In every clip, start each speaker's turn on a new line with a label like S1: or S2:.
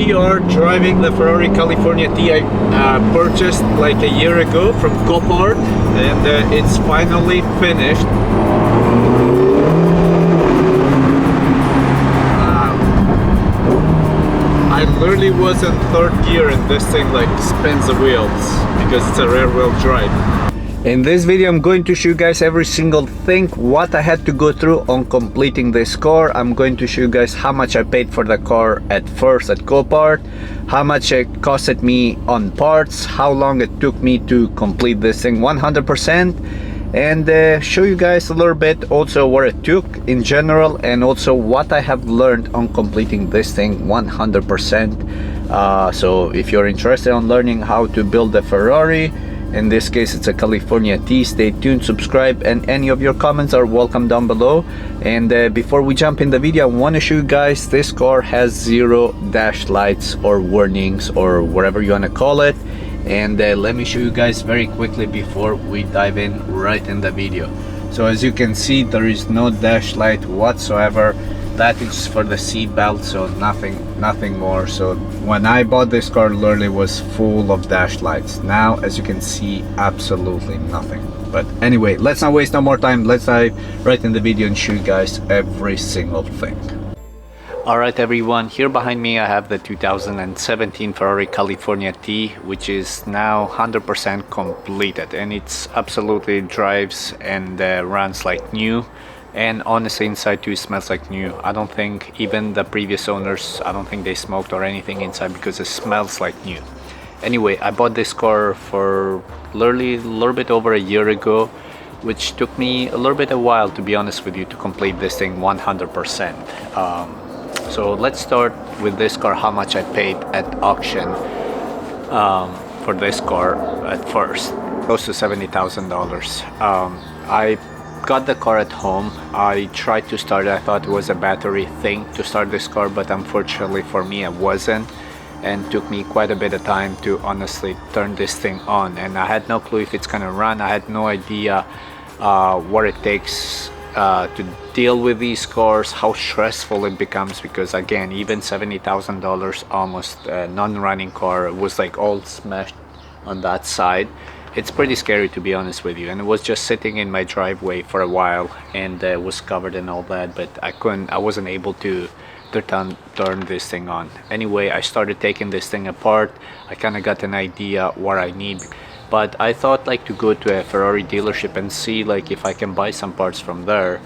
S1: we are driving the Ferrari California T I purchased like a year ago from Copart, and it's finally finished. I literally was in third gear and this thing like spins the wheels because it's a rear wheel drive. In this video, I'm going to show you guys every single thing what I had to go through on completing this car. I'm going to show you guys how much I paid for the car at first at Copart, how much it costed me on parts, how long it took me to complete this thing 100%, and show you guys a little bit also what it took in general, and also what I have learned on completing this thing 100%. So if you're interested on learning how to build a Ferrari, in this case it's a California T, stay tuned, subscribe, and any of your comments are welcome down below. And before we jump in the video, I want to show you guys this car has 0 dash lights or warnings or whatever you want to call it. And let me show you guys very quickly before we dive in right in the video. So as you can see, there is no dash light whatsoever. That is for the seat belt, so nothing more. So when I bought this car, literally was full of dash lights. Now as you can see, absolutely nothing. But anyway, let's not waste no more time. Let's dive right in the video and show you guys every single thing. Alright everyone, here behind me I have the 2017 Ferrari California T, which is now 100% completed, and it's absolutely drives and runs like new. And honestly, inside too smells like new. I don't think even the previous owners, I don't think they smoked or anything inside because it smells like new. Anyway, I bought this car for literally a little bit over a year ago, which took me a little bit a while, to be honest with you, to complete this thing 100%. So let's start with this car, how much I paid at auction for this car at first. Close to $70,000. I got the car at home. I tried to start it. I thought it was a battery thing to start this car, but unfortunately for me it wasn't, and took me quite a bit of time to honestly turn this thing on, and I had no clue if it's gonna run. I had no idea what it takes to deal with these cars, how stressful it becomes, because again, even $70,000 almost non-running car was like all smashed on that side. It's pretty scary, to be honest with you, and it was just sitting in my driveway for a while, and it was covered and all that, but I wasn't able to turn this thing on. Anyway, I started taking this thing apart. I kind of got an idea what I need, but I thought like to go to a Ferrari dealership and see like if I can buy some parts from there.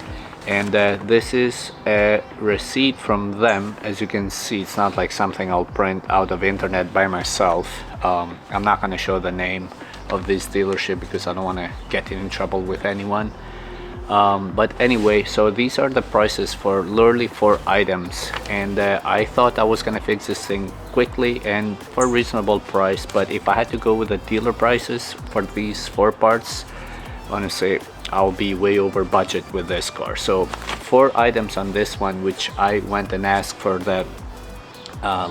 S1: And this is a receipt from them. As you can see, it's not like something I'll print out of internet by myself. I'm not going to show the name of this dealership because I don't want to get in trouble with anyone. But anyway, so these are the prices for literally 4 items, and I thought I was gonna fix this thing quickly and for a reasonable price. But if I had to go with the dealer prices for these 4 parts, honestly I'll be way over budget with this car. So 4 items on this one, which I went and asked for the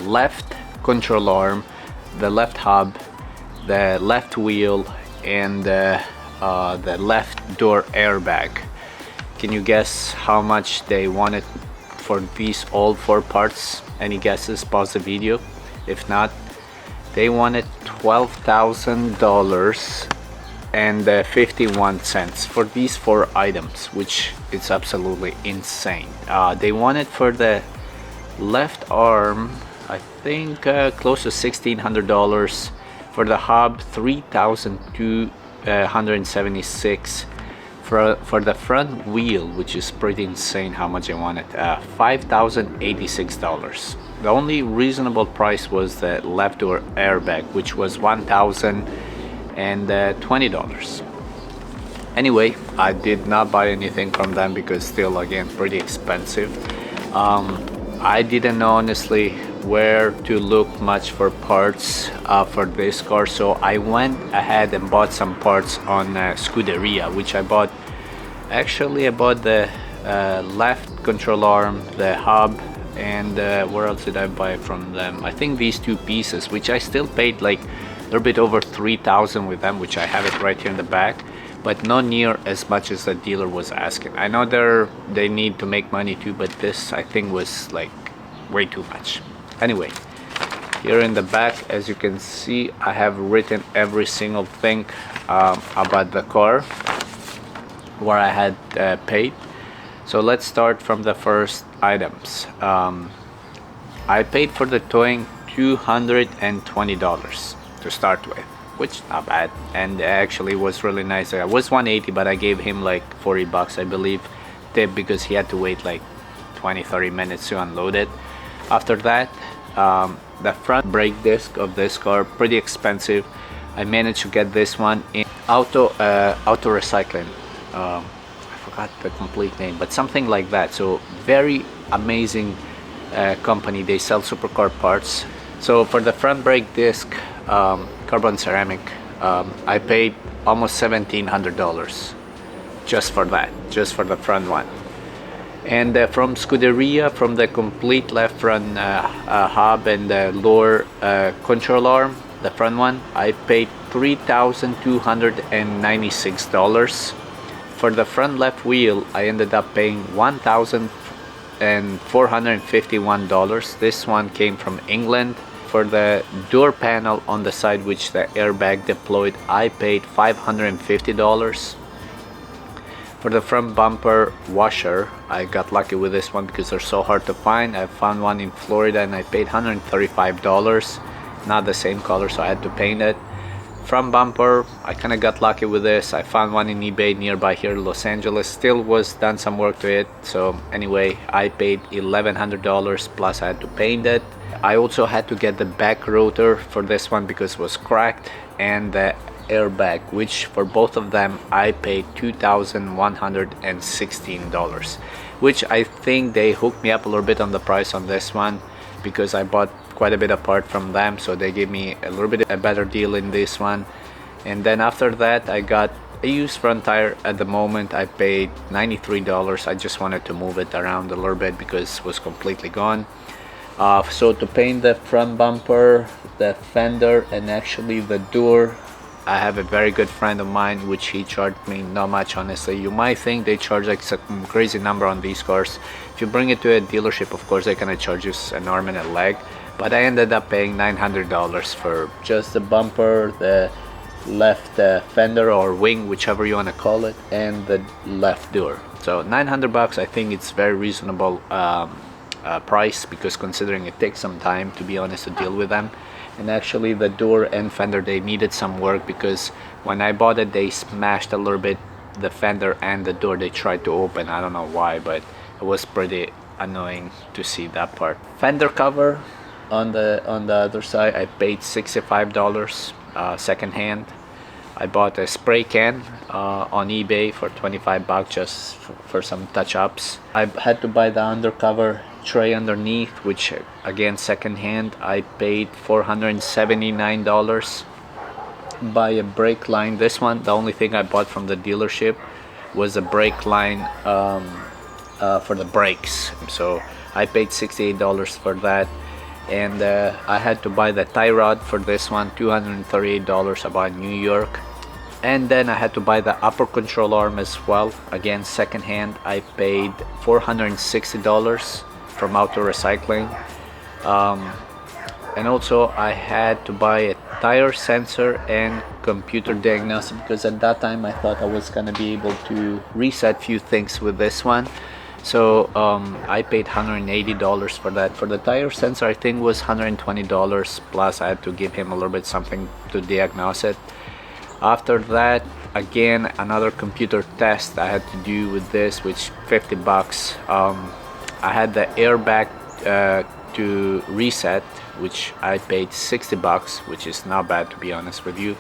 S1: left control arm, the left hub, the left wheel, and the left door airbag. Can you guess how much they wanted for these all 4 parts? Any guesses? Pause the video. If not, they wanted $12,000.51 for these 4 items, which is absolutely insane. They wanted for the left arm, I think close to $1,600. For the hub, $3,276. For the front wheel, which is pretty insane how much I wanted, $5,086. The only reasonable price was the left door airbag, which was $1,020. Anyway, I did not buy anything from them because still, again, pretty expensive. I didn't know honestly where to look much for parts for this car, so I went ahead and bought some parts on Scuderia, which I bought the left control arm, the hub, and where else did I buy from them? I think these 2 pieces, which I still paid like a little bit over $3,000 with them, which I have it right here in the back, but not near as much as the dealer was asking. I know they need to make money too, but this I think was like way too much. Anyway, Here in the back, as you can see, I have written every single thing about the car where I had paid. So let's start from the first items. I paid for the towing $220 to start with, which not bad, and actually was really nice. It was $180, but I gave him like $40, I believe, tip, because he had to wait like 20-30 minutes to unload it. After that, the front brake disc of this car, pretty expensive. I managed to get this one in auto recycling. I forgot the complete name, but something like that. So very amazing company. They sell supercar parts. So for the front brake disc, carbon ceramic, I paid almost $1,700 just for that, just for the front one. And from Scuderia, from the complete left front hub and the lower control arm, the front one, I paid $3,296. For the front left wheel, I ended up paying $1,451. This one came from England. For the door panel on the side, which the airbag deployed, I paid $550. For the front bumper washer, I got lucky with this one because they're so hard to find. I found one in Florida and I paid $135. Not the same color, so I had to paint it. Front bumper, I kind of got lucky with this. I found one in eBay nearby here in Los Angeles. Still was done some work to it. So anyway, I paid $1,100 plus I had to paint it. I also had to get the back rotor for this one because it was cracked, and the airbag, which for both of them I paid $2,116, which I think they hooked me up a little bit on the price on this one because I bought quite a bit apart from them, so they gave me a little bit a better deal in this one. And then after that, I got a used front tire. At the moment I paid $93. I just wanted to move it around a little bit because it was completely gone. So to paint the front bumper, the fender, and actually the door, I have a very good friend of mine which he charged me not much, honestly. You might think they charge like some crazy number on these cars. If you bring it to a dealership, of course they're gonna charge you an arm and a leg, but I ended up paying $900 for just the bumper, the left fender or wing, whichever you want to call it, and the left door. So $900, I think it's very reasonable price, because considering it takes some time, to be honest, to deal with them. And actually the door and fender, they needed some work because when I bought it, they smashed a little bit the fender and the door. They tried to open, I don't know why, but it was pretty annoying to see that part. Fender cover on the other side, I paid $65 second hand. I bought a spray can on eBay for $25 just for some touch-ups. I had to buy the undercover tray underneath, which again second hand I paid $479. Buy a brake line. This one, the only thing I bought from the dealership was a brake line for the brakes, so I paid $68 for that. And I had to buy the tie rod for this one, $238, about New York. And then I had to buy the upper control arm as well, again second hand. I paid $460 from auto recycling. And also I had to buy a tire sensor and computer diagnostic, because at that time I thought I was gonna be able to reset few things with this one. So I paid $180 for that. For the tire sensor, I think was $120, plus I had to give him a little bit something to diagnose it. After that, again another computer test I had to do with this, which $50. I had the airbag to reset, which I paid $60, which is not bad, to be honest with you.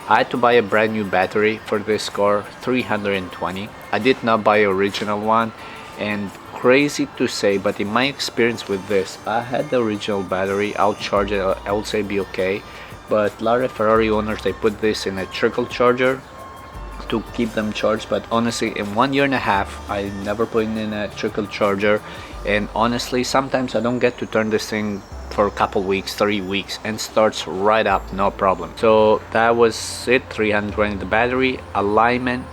S1: I had to buy a brand new battery for this car, $320. I did not buy original one, and crazy to say, but in my experience with this, I had the original battery. I'll charge it, I will say be okay, but a lot of Ferrari owners, they put this in a trickle charger to keep them charged. But honestly, in 1.5 years I never put it in a trickle charger, and honestly sometimes I don't get to turn this thing for a couple weeks, 3 weeks, and starts right up, no problem. So that was it. $320 the battery. Alignment,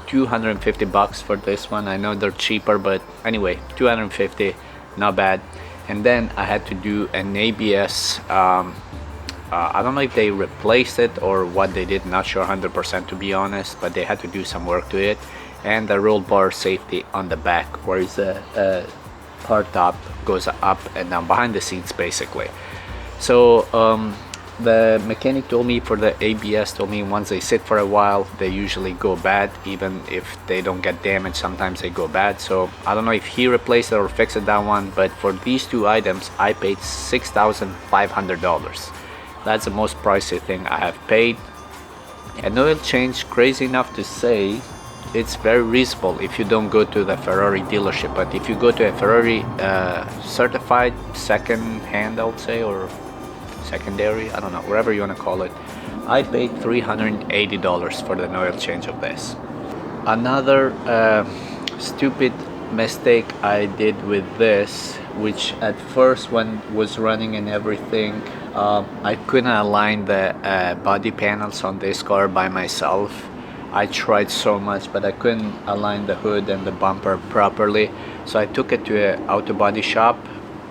S1: $250 for this one. I know they're cheaper, but anyway, $250, not bad. and then I had to do an ABS. I don't know if they replaced it or what they did, not sure 100% to be honest, but they had to do some work to it. And the roll bar safety on the back, where is the hard top goes up and down behind the seats basically. So the mechanic told me for the ABS, told me once they sit for a while they usually go bad. Even if they don't get damaged, sometimes they go bad. So I don't know if he replaced it or fixed it, that one, but for these two items I paid $6,500. That's the most pricey thing I have paid. An oil change, crazy enough to say, it's very reasonable if you don't go to the Ferrari dealership, but if you go to a Ferrari certified second hand, I would say, or secondary, I don't know, whatever you want to call it, I paid $380 for the oil change of this. Another stupid mistake I did with this, which at first when was running and everything, I couldn't align the body panels on this car by myself. I tried so much, but I couldn't align the hood and the bumper properly, so I took it to an auto body shop.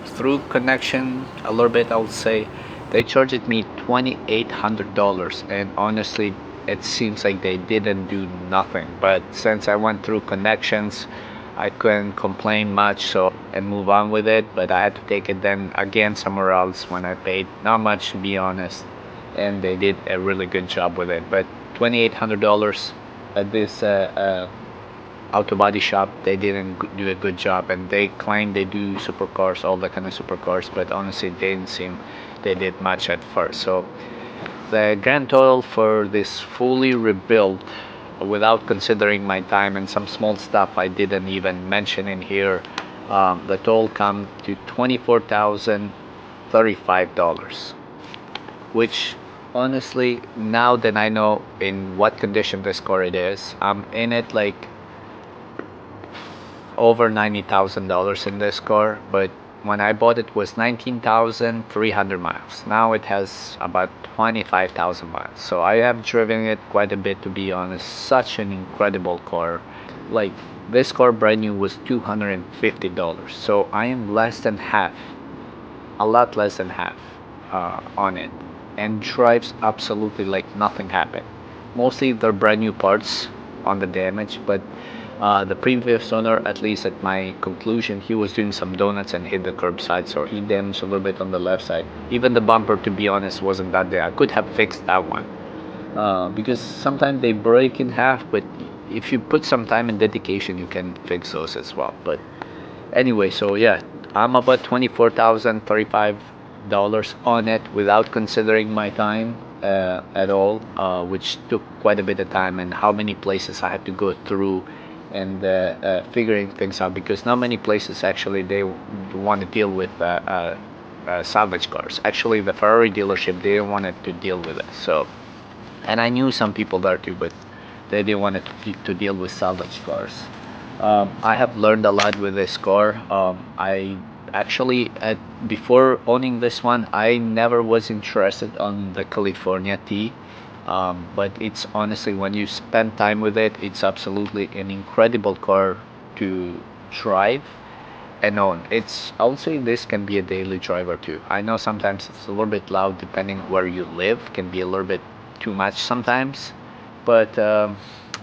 S1: Through connection a little bit, I would say, they charged me $2,800, and honestly it seems like they didn't do nothing. But since I went through connections, I couldn't complain much, so and move on with it. But I had to take it then again somewhere else when I paid not much, to be honest, and they did a really good job with it. But $2,800 at this auto body shop, they didn't do a good job, and they claim they do supercars, all the kind of supercars, but honestly they didn't seem they did much at first. So the grand total for this fully rebuilt, without considering my time and some small stuff I didn't even mention in here, the total come to $24,035, which honestly, now that I know in what condition this car it is, I'm in it like over $90,000 in this car. But when I bought it was 19,300 miles. Now it has about 25,000 miles, so I have driven it quite a bit, to be honest. Such an incredible car. Like, this car brand new was $250, so I am less than half, a lot less than half on it, and drives absolutely like nothing happened. Mostly they're brand new parts on the damage, but the previous owner, at least at my conclusion, he was doing some donuts and hit the curbside, so he damaged a little bit on the left side. Even the bumper, to be honest, wasn't that there. I could have fixed that one, because sometimes they break in half, but if you put some time and dedication you can fix those as well. But anyway, so yeah, I'm about $24,035 on it without considering my time at all, which took quite a bit of time, and how many places I had to go through and figuring things out, because not many places actually they want to deal with salvage cars. Actually, the Ferrari dealership, they didn't want it to deal with it. So, and I knew some people there too, but they didn't want it to deal with salvage cars. I have learned a lot with this car. I actually, before owning this one, I never was interested on the California T. But it's honestly, when you spend time with it, it's absolutely an incredible car to drive and own. I would say this can be a daily driver too. I know sometimes it's a little bit loud depending where you live, can be a little bit too much sometimes, but I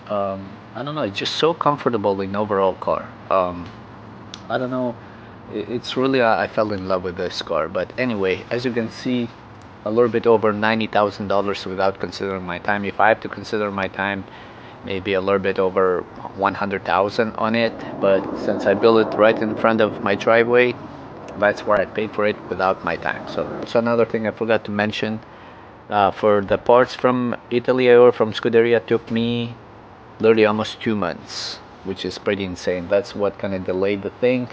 S1: don't know, it's just so comfortable in overall car. I don't know, it's really, I fell in love with this car. But anyway, as you can see, a little bit over $90,000 without considering my time. If I have to consider my time, maybe a little bit over 100,000 on it. But since I built it right in front of my driveway, that's where I paid for it without my time. So that's another thing I forgot to mention. For the parts from Italy or from Scuderia, took me literally almost 2 months, which is pretty insane. That's what kind of delayed the thing.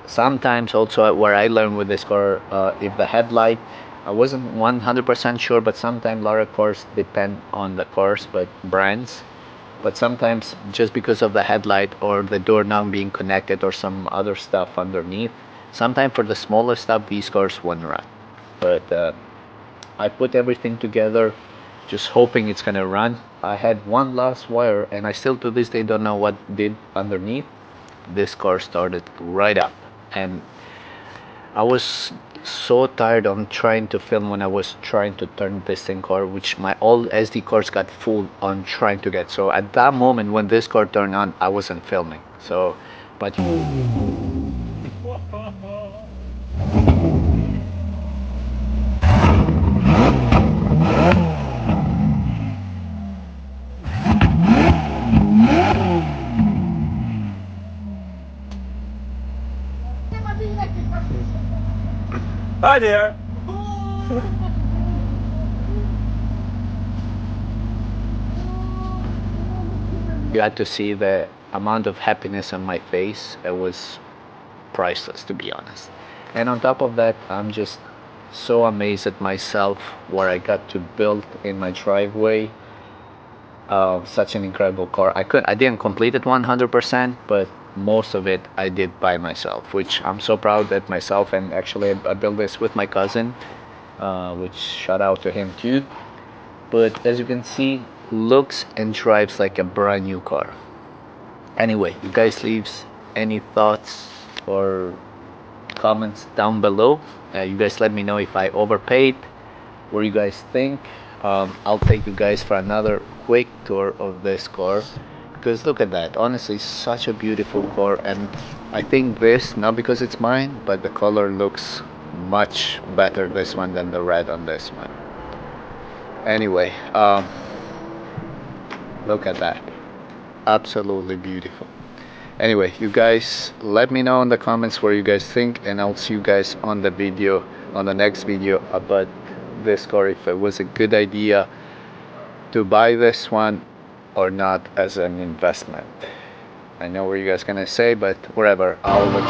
S1: Sometimes also, where I learned with this car, if the headlight, I wasn't 100% sure, but sometimes a lot of cars depend on the cars, but brands. But sometimes just because of the headlight or the door not being connected or some other stuff underneath, sometimes for the smaller stuff these cars won't run. But I put everything together just hoping it's gonna run. I had one last wire, and I still to this day don't know what did underneath. This car started right up, and I was so tired on trying to film when I was trying to turn this thing car, which my old SD cards got full on trying to get. So at that moment when this car turned on, I wasn't filming. So, but
S2: Hi there.
S1: you had to see the amount of happiness on my face. It was priceless, to be honest. And on top of that, I'm just so amazed at myself what I got to build in my driveway. Such an incredible car. I didn't complete it 100%, but most of it I did by myself, which I'm so proud at myself. And actually I built this with my cousin, which shout out to him too. But as you can see, looks and drives like a brand new car. Anyway, you guys leaves any thoughts or comments down below. You guys let me know if I overpaid. What do you guys think? I'll take you guys for another quick tour of this car, because look at that. Honestly, such a beautiful car. And I think this, not because it's mine, but the color looks much better this one than the red on this one. Anyway, look at that, absolutely beautiful. Anyway, you guys let me know in the comments what you guys think, and I'll see you guys on the next video about this car, if it was a good idea to buy this one or not as an investment. I know what you guys gonna say, but whatever, I'll let